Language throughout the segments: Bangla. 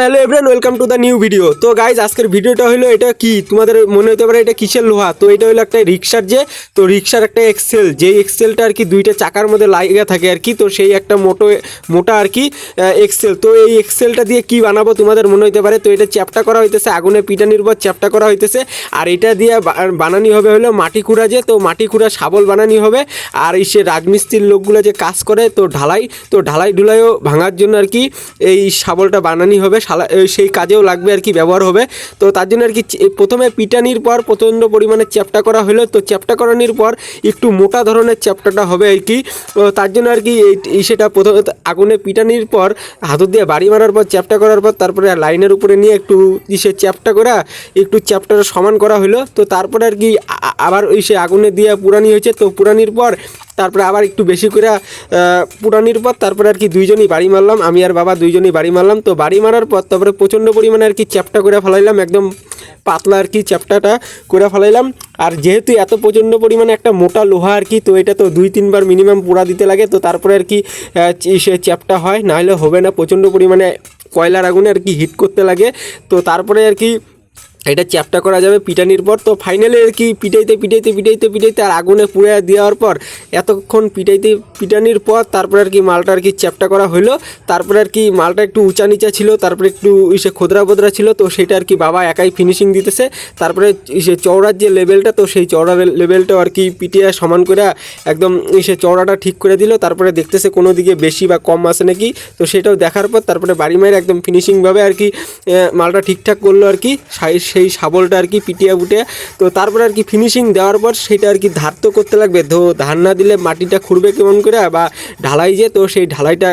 Hello everyone, welcome to the new video. তো গাইজ, আজকের ভিডিওটা হলো, এটা কি তোমাদের মনে হতে পারে এটা কিসের লোহা। তো এটা হলো একটা রিক্সার রিক্সার একটা এক্সেল, যেই এক্সেলটা আর কি দুইটা চাকার মধ্যে লাগিয়ে থাকে আর কি। তো সেই একটা মোটা আর কি এক্সেল। তো এই এক্সেলটা দিয়ে কি বানাবো তোমাদের মনে হতে পারে। তো এটা চ্যাপ্টা করা হইতেছে, আগুনে পিটানির পর চ্যাপ্টা করা হইতেছে। আর এটা দিয়ে বানানি হবে হলো মাটি খুঁড়া, তো মাটি খুঁড়া শাবল বানানি হবে। আর এই সে রাজমিস্ত্রির লোকগুলো যে কাজ করে, তো ঢালাই ঢুলাইও ভাঙার জন্য আর কি এই শাবলটা বানানি হবে, সেই কাজেও লাগবে আর কি, ব্যবহার হবে। তো তার জন্য আর কি প্রথমে পিটানির পর প্রচণ্ড পরিমাণে চ্যাপ্টা করা হলো। তো চ্যাপ্টা করানোর পর একটু মোটা ধরনের চ্যাপ্টাটা হবে আর কি। তার জন্য আর কি সেটা প্রথমে আগুনে পিটানির পর হাতুড় দিয়ে বাড়ি মারার পর চ্যাপ্টা করার পর তারপরে লাইনের উপরে নিয়ে একটু সে চ্যাপ্টা করা একটু চ্যাপ্টাটা সমান করা হলো। তো তারপরে আর কি আবার সে আগুনে দিয়ে পুরানি হয়েছে। তো পুরানির পর তারপরে আবার একটু বেশি করে পুরানির পর তারপরে আর কি দুইজনই বাড়ি মারলাম, আমি আর বাবা দুইজনই বাড়ি মারলাম। তো বাড়ি মারার পর তারপরে প্রচণ্ড পরিমাণে আর কি চ্যাপ্টা করে ফেলাইলাম, একদম পাতলা আর কি চ্যাপ্টাটা করে ফেলাইলাম। আর যেহেতু এত প্রচণ্ড পরিমাণে একটা মোটা লোহা আর কি, তো এটা তো 2-3 বার মিনিমাম পোড়া দিতে লাগে। তো তারপরে আর কি সে চ্যাপ্টা হয়, নাহলে হবে না। প্রচণ্ড পরিমাণে কয়লার আগুনে আর কি হিট করতে লাগে। তো তারপরে আর কি এটা চ্যাপ্টা করা যাবে পিটানির পর। তো ফাইনালি আর কি পিটাইতে আর আগুনে পুড়ে দেওয়ার পর এতক্ষণ পিটানির পর তারপরে আর কি মালটা আর কি চ্যাপ্টা করা হলো। তারপরে আর কি মালটা একটু উঁচা নিচা ছিল, তারপরে একটু সে খোদরা বোদরা ছিল। তো সেটা আর কি বাবা একাই ফিনিশিং দিতেছে। তারপরে সে চওড়ার যে লেভেলটা, তো সেই চওড়া লেভেলটাও আর কি পিটিয়ে সমান করে একদম সে চওড়াটা ঠিক করে দিল। তারপরে দেখতেছে কোনো দিকে বেশি বা কম আছে নাকি। তো সেটাও দেখার পর তারপরে বাড়ি মায়ের একদম ফিনিশিংভাবে আর কি মালটা ঠিকঠাক করলো আর কি, সেই শাবলটা আর কি পিটিয়ে উঠে। তো তারপরে আর কি ফিনিশিং দেওয়ার পর সেটা আর কি ধার তো করতে লাগবে। ধার না দিলে মাটিটা খুঁড়বে কেমন করে, বা ঢালাই যে, তো সেই ঢালাইটা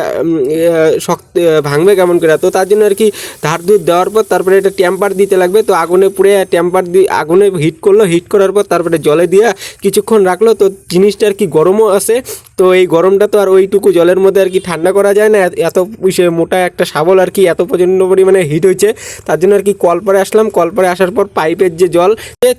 শক্ত ভাঙবে কেমন করে। তো তার জন্য আর কি ধার দুধ দেওয়ার পর তারপরে এটা টেম্পার দিতে লাগবে। তো আগুনে পুড়ে টেম্পার দিয়ে আগুনে হিট করলো, হিট করার পর তারপরে জলে দিয়ে কিছুক্ষণ রাখলো। তো জিনিসটা আর কি গরমও আছে। তো এই গরমটা তো আর ওইটুকু জলের মধ্যে আর কি ঠান্ডা করা যায় না। এত মোটা একটা শাবল আর কি এত প্রচণ্ড পরিমাণে হিট হয়েছে। তার জন্য আর কি কলপারে আসলাম। কলপারে আসার পর পাইপের যে জল,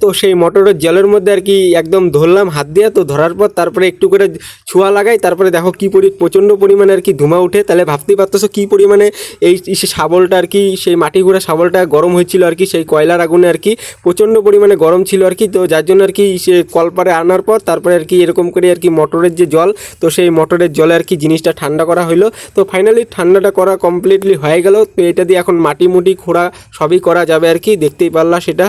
তো সেই মোটরের জলের মধ্যে আর কি একদম ধরলাম হাত দিয়ে। তো ধরার পর তারপরে একটু করে ছোঁয়া লাগাই। তারপরে দেখো কি প্রচণ্ড পরিমাণে আর কি ধোঁয়া উঠে। তাহলে ভাবতেই পারতেছো কী পরিমাণে এই শাবলটা আর কি, সেই মাটি ঘোরা শাবলটা গরম হয়েছিল আর কি, সেই কয়লার আগুনে আর কি প্রচণ্ড পরিমাণে গরম ছিল আর কি। তো যার জন্য আর কি সে কলপারে আনার পর তারপরে আর কি এরকম করে আর কি মোটরের যে জল, তো সেই মোটরের জলে আর কি জিনিসটা ঠান্ডা করা হলো। তো ফাইনালি ঠান্ডাটা করা কমপ্লিটলি হয়ে গেল। তো এটা দিয়ে এখন মাটি মুটি খোঁড়া সবই করা যাবে আর কি, দেখতেই পারলা সেটা।